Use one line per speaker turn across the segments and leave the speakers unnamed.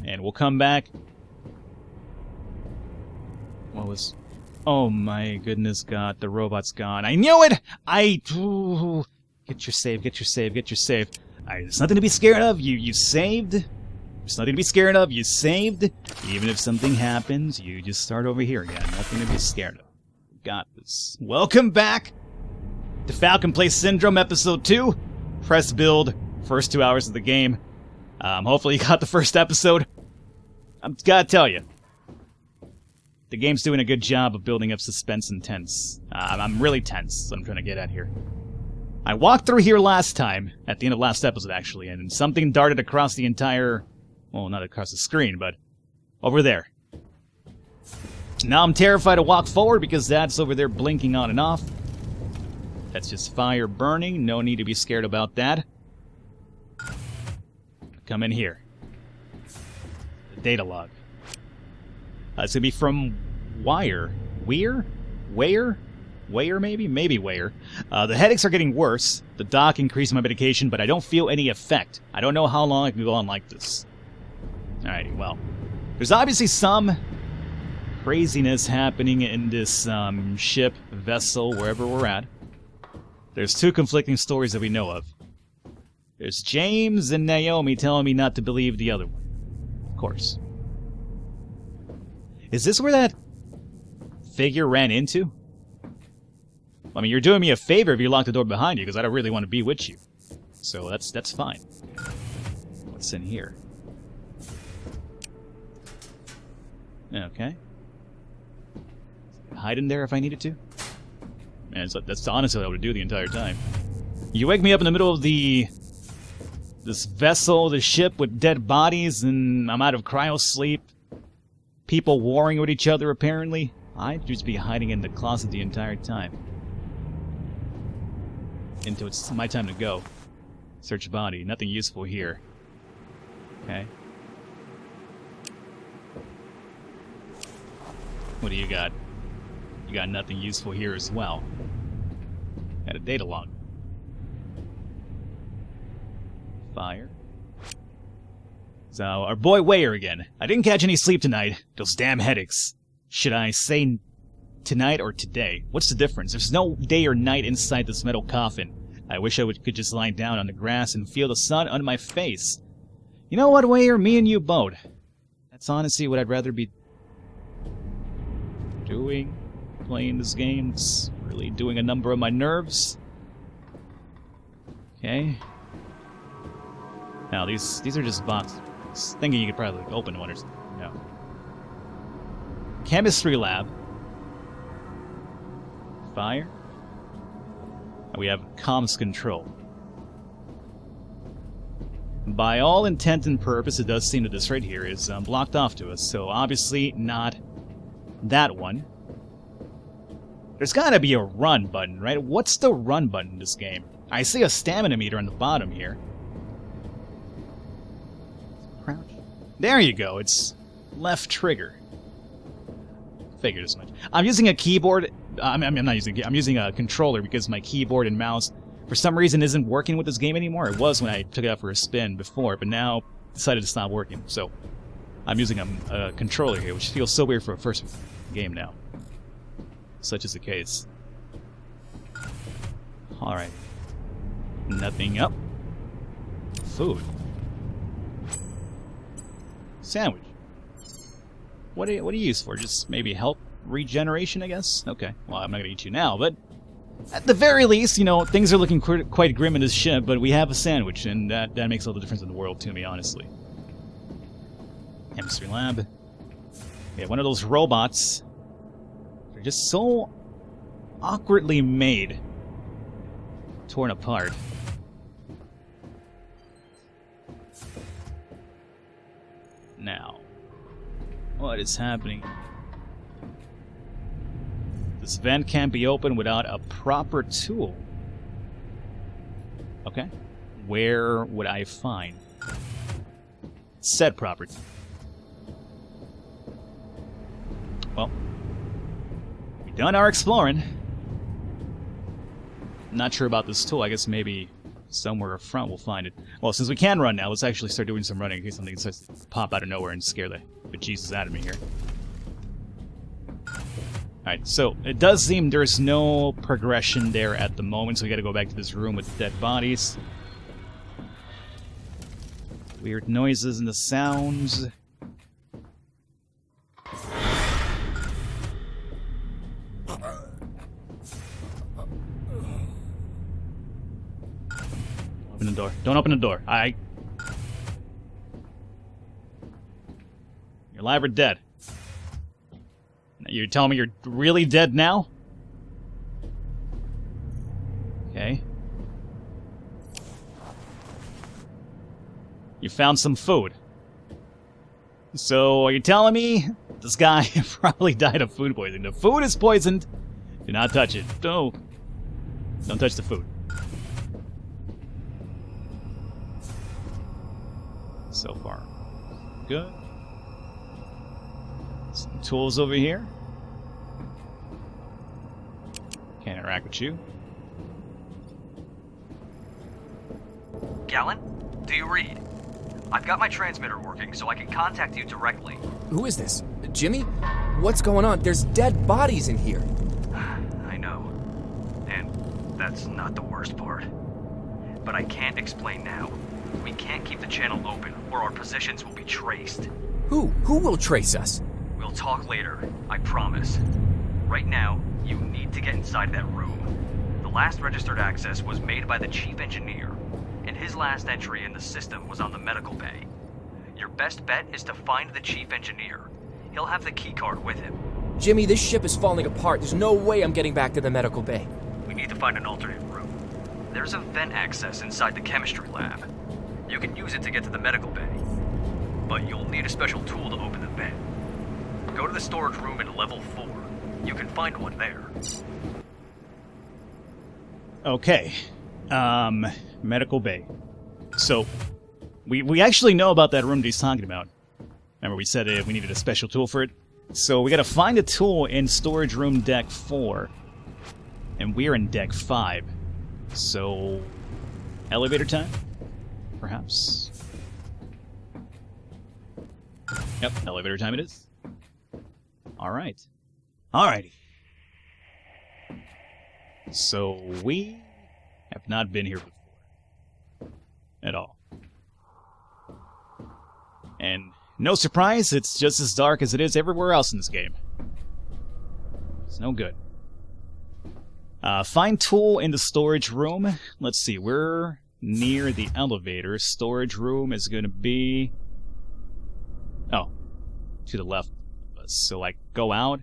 and we'll come back. What was... Oh my goodness God, the robot's gone. I knew it! Ooh. Get your save, get your save, get your save. Alright, there's nothing to be scared of. You saved. There's nothing to be scared of. You saved. Even if something happens, you just start over here again. Nothing to be scared of. Got this. Welcome back to Falcon Place Syndrome Episode 2. Press build. First 2 hours of the game. Hopefully you got the first episode. I've got to tell you, the game's doing a good job of building up suspense and tense. I'm really tense, so I'm trying to get at here. I walked through here last time, at the end of last episode actually, and something darted across the entire... Well, not across the screen, but over there. Now I'm terrified to walk forward because that's over there blinking on and off. That's just fire burning, no need to be scared about that. Come in here. The data log. It's gonna be from Wire. Weir, maybe? Maybe Weir. The headaches are getting worse. The doc increased my medication, but I don't feel any effect. I don't know how long I can go on like this. Alrighty, well. There's obviously some craziness happening in this ship, vessel, wherever we're at. There's two conflicting stories that we know of. There's James and Naomi telling me not to believe the other one. Of course. Is this where that figure ran into? I mean, you're doing me a favor if you lock the door behind you, because I don't really want to be with you. So that's fine. What's in here? Okay. Hide in there if I needed to? Man, that's honestly what I would do the entire time. You wake me up in the middle of this vessel, the ship with dead bodies, and I'm out of cryo sleep. People warring with each other, apparently. I'd just be hiding in the closet the entire time. Until it's my time to go. Search body. Nothing useful here. Okay. What do you got? You got nothing useful here as well. Got a data log. Fire. So, our boy Weir again. I didn't catch any sleep tonight. Those damn headaches. Should I say tonight or today? What's the difference? There's no day or night inside this metal coffin. I wish I could just lie down on the grass and feel the sun on my face. You know what, Weir? Me and you both. That's honestly what I'd rather be doing. Playing this game. It's really doing a number on my nerves. Okay. Now, these are just boxes. Thinking you could probably open one or something. No. Chemistry lab. Fire. And we have comms control. By all intent and purpose, it does seem that this right here is blocked off to us, so obviously not that one. There's gotta be a run button, right? What's the run button in this game? I see a stamina meter on the bottom here. Crouch. There you go, it's left trigger. Figured as much. I'm using a keyboard. I'm using a controller because my keyboard and mouse, for some reason, isn't working with this game anymore. It was when I took it out for a spin before, but now decided to stop working. So I'm using a controller here, which feels so weird for a first game now. Such is the case. Alright. Nothing up. Food. Sandwich. What are you used for? Just maybe help regeneration, I guess? Okay. Well, I'm not gonna eat you now, but at the very least, you know, things are looking quite grim in this ship, but we have a sandwich, and that makes all the difference in the world to me, honestly. Chemistry lab. Yeah, one of those robots. They're just so awkwardly made. Torn apart. Now, what is happening? This vent can't be opened without a proper tool. Okay. Where would I find said proper tool? Well, we've done our exploring. Not sure about this tool. I guess maybe Somewhere up front we'll find it. Well, since we can run now, let's actually start doing some running in case something starts to pop out of nowhere and scare the bejesus out of me here. Alright, so it does seem there's no progression there at the moment, so we gotta go back to this room with dead bodies. Weird noises and the sounds. Open the door. Don't open the door. You're alive or dead? You're telling me you're really dead now? Okay. You found some food. So, are you telling me this guy probably died of food poisoning? The food is poisoned. Do not touch it. Don't touch the food. So far, good. Some tools over here. Can't interact with you.
Gallon, do you read? I've got my transmitter working so I can contact you directly.
Who is this? Jimmy? What's going on? There's dead bodies in here.
I know. And that's not the worst part. But I can't explain now. We can't keep the channel open or our positions will be traced.
Who? Who will trace us?
We'll talk later, I promise. Right now, you need to get inside that room. The last registered access was made by the chief engineer, and his last entry in the system was on the medical bay. Your best bet is to find the chief engineer. He'll have the keycard with him.
Jimmy, this ship is falling apart. There's no way I'm getting back to the medical bay.
We need to find an alternate room. There's a vent access inside the chemistry lab. You can use it to get to the medical bay, but you'll need a special tool to open the vent. Go to the storage room in level 4. You can find one there.
Okay. Medical bay. So, we actually know about that room that he's talking about. Remember we said we needed a special tool for it? So we gotta find a tool in storage room deck 4. And we're in deck 5. So, elevator time? Perhaps? Yep, elevator time it is. Alright. Alrighty. So, we have not been here before. At all. And no surprise, it's just as dark as it is everywhere else in this game. It's no good. Find tool in the storage room. Let's see, we're near the elevator. Storage room is going to be... oh, to the left. So, like, go out,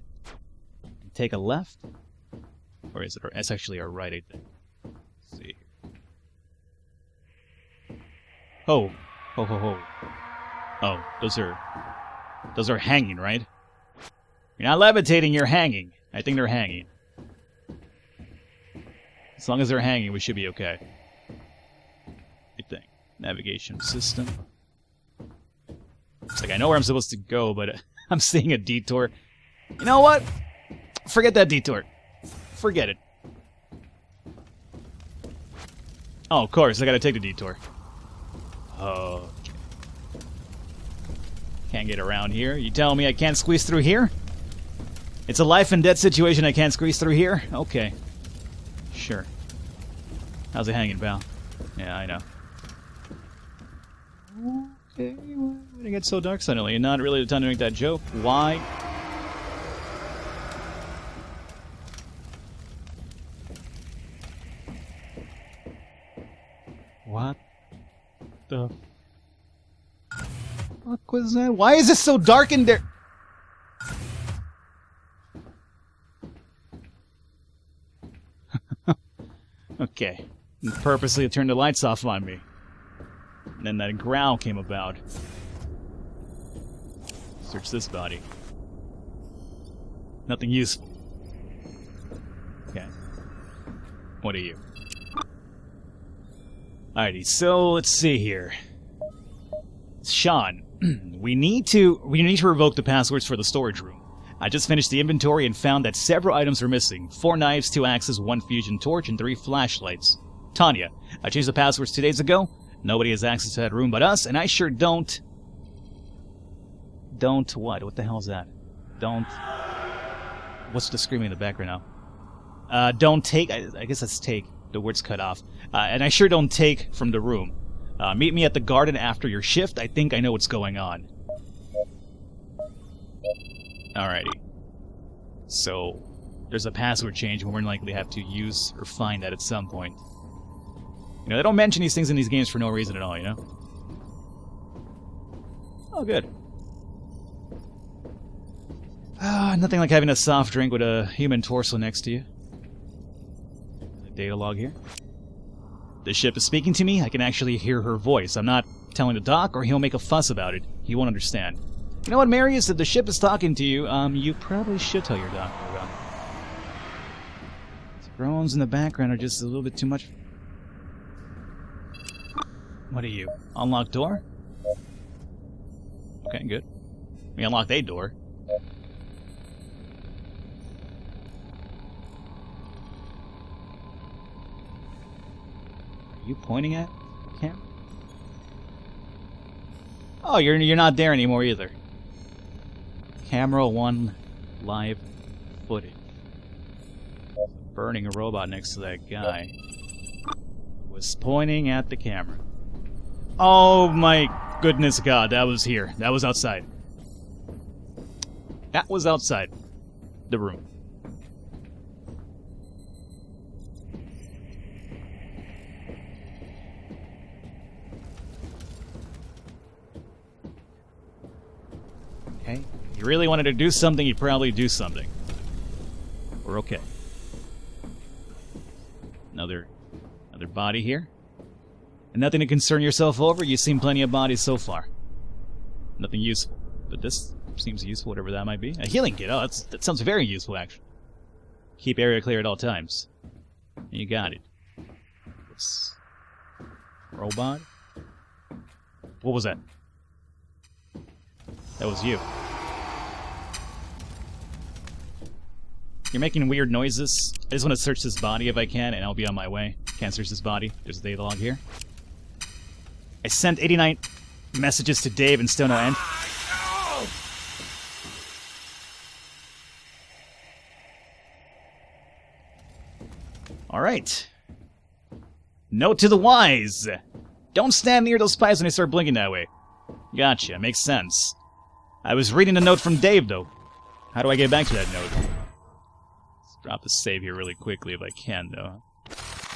and take a left? Or is it... it's actually our right, I think. Let's see. Oh. Ho, ho, ho. Oh, those are hanging, right? You're not levitating, you're hanging. I think they're hanging. As long as they're hanging, we should be okay. I think. Navigation system. It's like, I know where I'm supposed to go, but I'm seeing a detour. You know what? Forget that detour. Forget it. Oh, of course, I gotta take the detour. Oh. Can't get around here. You telling me I can't squeeze through here? It's a life and death situation, I can't squeeze through here? Okay. Sure. How's it hanging, pal? Yeah, I know. Okay, why did it get so dark suddenly? Not really the time to make that joke. Why? What the fuck was that? Why is it so dark in there? Okay. And purposely turned the lights off on me. And then that growl came about. Search this body. Nothing useful. Okay. What are you? Alrighty, so let's see here. Sean, we need to revoke the passwords for the storage room. I just finished the inventory and found that several items are missing. 4 knives, 2 axes, 1 fusion torch, and 3 flashlights. Tanya, I changed the passwords 2 days ago. Nobody has access to that room but us, and I sure don't... Don't what? What the hell is that? Don't... What's the screaming in the background now? Don't take... I guess that's take. The word's cut off. And I sure don't take from the room. Meet me at the garden after your shift. I think I know what's going on. Alrighty. So, there's a password change, and we're likely have to use or find that at some point. You know, they don't mention these things in these games for no reason at all, you know? Oh, good. Nothing like having a soft drink with a human torso next to you. Data log here. The ship is speaking to me. I can actually hear her voice. I'm not telling the doc, or he'll make a fuss about it. He won't understand. You know what, Marius? If the ship is talking to you, you probably should tell your doctor about it. The groans in the background are just a little bit too much. What are you? Unlocked door? Okay, good. We unlocked a door. Are you pointing at the camera? Oh, you're not there anymore either. Camera 1 live footage. Burning a robot next to that guy. Was pointing at the camera. Oh my goodness God, that was here. That was outside. That was outside the room. Okay. If you really wanted to do something, you'd probably do something. We're okay. Another body here. And nothing to concern yourself over. You've seen plenty of bodies so far. Nothing useful. But this seems useful, whatever that might be. A healing kit. Oh, that sounds very useful, actually. Keep area clear at all times. You got it. This robot. What was that? That was you. You're making weird noises. I just want to search this body if I can, and I'll be on my way. Can't search this body. There's a data log here. I sent 89 messages to Dave and still no end. Alright. Note to the wise. Don't stand near those spies when they start blinking that way. Gotcha. Makes sense. I was reading a note from Dave, though. How do I get back to that note? Let's drop the save here really quickly if I can, though.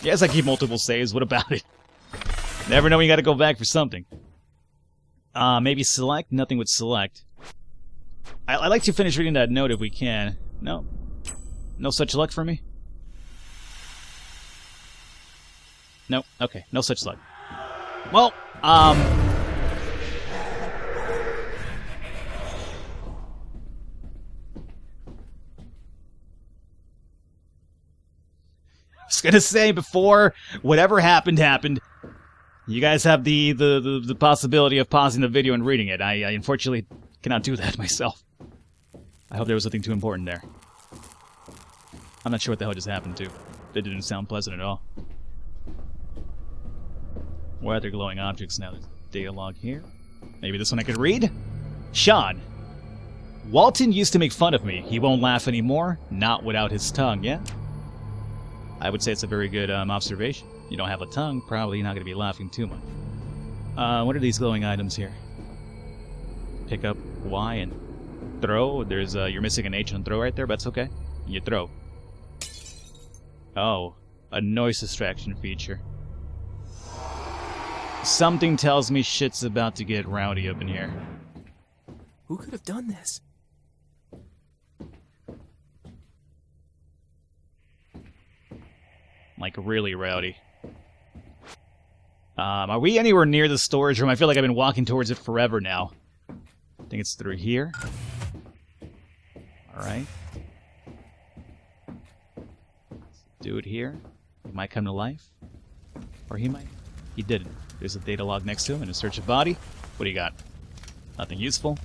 Yes, I keep multiple saves. What about it? Never know when you gotta go back for something. Maybe select? Nothing with select. I'd like to finish reading that note if we can. No. No such luck for me? No. Okay. No such luck. Well, I was gonna say before whatever happened. You guys have the possibility of pausing the video and reading it. I unfortunately cannot do that myself. I hope there was nothing too important there. I'm not sure what the hell just happened to. It didn't sound pleasant at all. Why are there glowing objects now? There's a data log here. Maybe this one I could read? Sean. Walton used to make fun of me. He won't laugh anymore. Not without his tongue, yeah? I would say it's a very good observation. You don't have a tongue, probably you're not going to be laughing too much. What are these glowing items here? Pick up Y and throw. There's you're missing an H on throw right there, but that's okay. You throw. Oh, a noise distraction feature. Something tells me shit's about to get rowdy up in here.
Who could have done this?
Like, really rowdy. Are we anywhere near the storage room? I feel like I've been walking towards it forever now. I think it's through here. Alright. Do it here. He might come to life. Or he might. He didn't. There's a data log next to him and a search of body. What do you got? Nothing useful.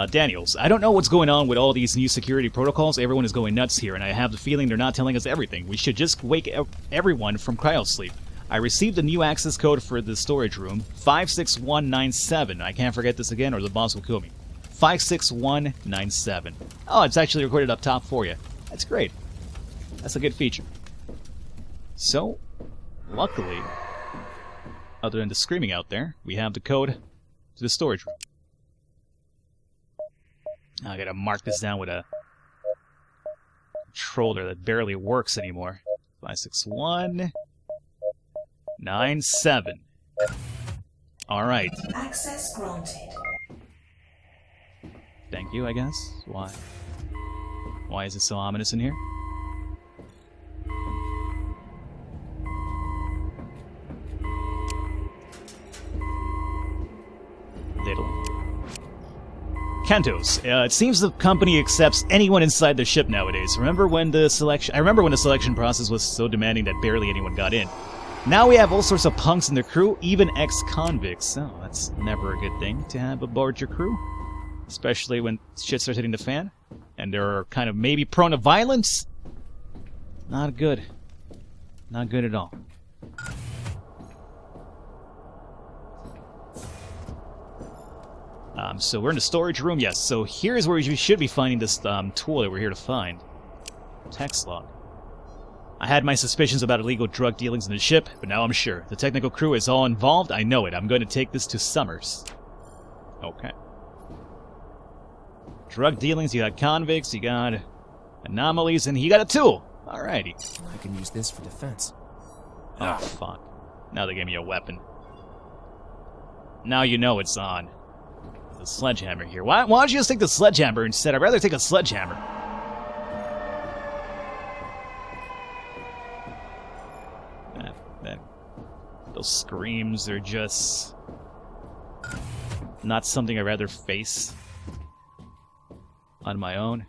Daniels, I don't know what's going on with all these new security protocols. Everyone is going nuts here, and I have the feeling they're not telling us everything. We should just wake everyone from cryosleep. I received a new access code for the storage room, 56197. I can't forget this again or the boss will kill me. 56197. Oh, it's actually recorded up top for you. That's great. That's a good feature. So, luckily, other than the screaming out there, we have the code to the storage room. I gotta mark this down with a controller that barely works anymore. 56197. Alright.
Access granted.
Thank you, I guess. Why? Why is it so ominous in here? Little. Cantos. It seems the company accepts anyone inside the ship nowadays. I remember when the selection process was so demanding that barely anyone got in. Now we have all sorts of punks in the crew, even ex-convicts. Oh, that's never a good thing to have aboard your crew. Especially when shit starts hitting the fan. And they're kind of maybe prone to violence. Not good. Not good at all. So we're in the storage room, yes. So here's where we should be finding this tool that we're here to find. Text log. I had my suspicions about illegal drug dealings in the ship, but now I'm sure. The technical crew is all involved, I know it. I'm going to take this to Summers. Okay. Drug dealings, you got convicts, you got anomalies, and you got a tool! Alrighty.
I can use this for defense.
Oh, fuck. Now they gave me a weapon. Now you know it's on. The sledgehammer here. Why don't you just take the sledgehammer instead? I'd rather take a sledgehammer. Those screams are just not something I'd rather face on my own.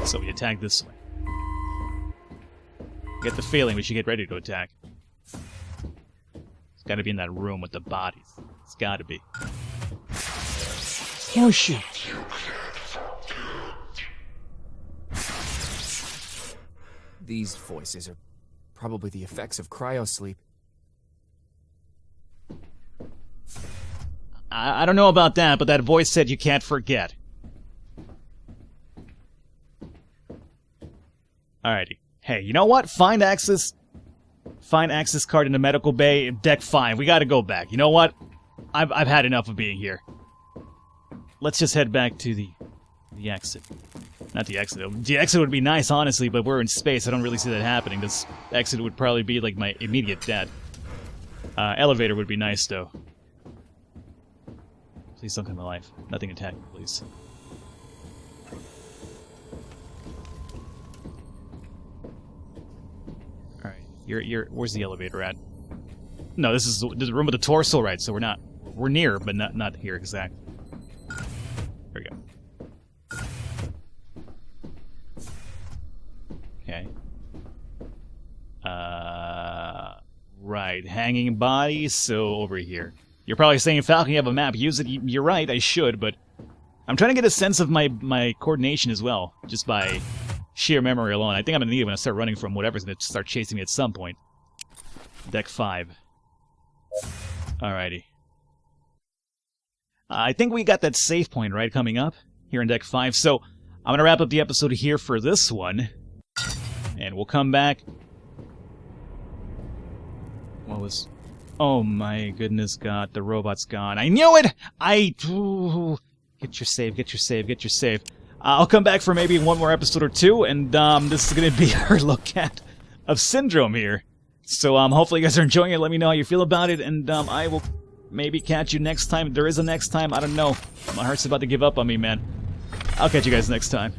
So we attack this way. Get the feeling we should get ready to attack. It's gotta be in that room with the bodies. It's gotta be. Oh shit.
These voices are probably the effects of cryosleep.
I don't know about that, but that voice said you can't forget. Alrighty. Hey, you know what? Find access card in the medical bay, deck 5. We gotta go back. You know what? I've had enough of being here. Let's just head back to the exit. Not the exit. The exit would be nice, honestly, but we're in space. I don't really see that happening. This exit would probably be like my immediate death. Elevator would be nice, though. Please don't come to life. Nothing attack me, please. Alright, where's the elevator at? No, this is the room with the torso, right? So we're near, but not here exactly. There we go. Okay. Right, hanging bodies, so over here. You're probably saying, Falcon, you have a map, use it. You're right, I should, but I'm trying to get a sense of my coordination as well, just by sheer memory alone. I think I'm going to need it when I start running from whatever's going to start chasing me at some point. Deck 5. Alrighty. I think we got that save point, right, coming up here in Deck 5, so I'm going to wrap up the episode here for this one, and we'll come back. What was... Oh my goodness God, the robot's gone. I knew it! Get your save, get your save, get your save. I'll come back for maybe one more episode or two, and this is going to be our look at of Syndrome here. So hopefully you guys are enjoying it. Let me know how you feel about it, and I will maybe catch you next time. If there is a next time, I don't know. My heart's about to give up on me, man. I'll catch you guys next time.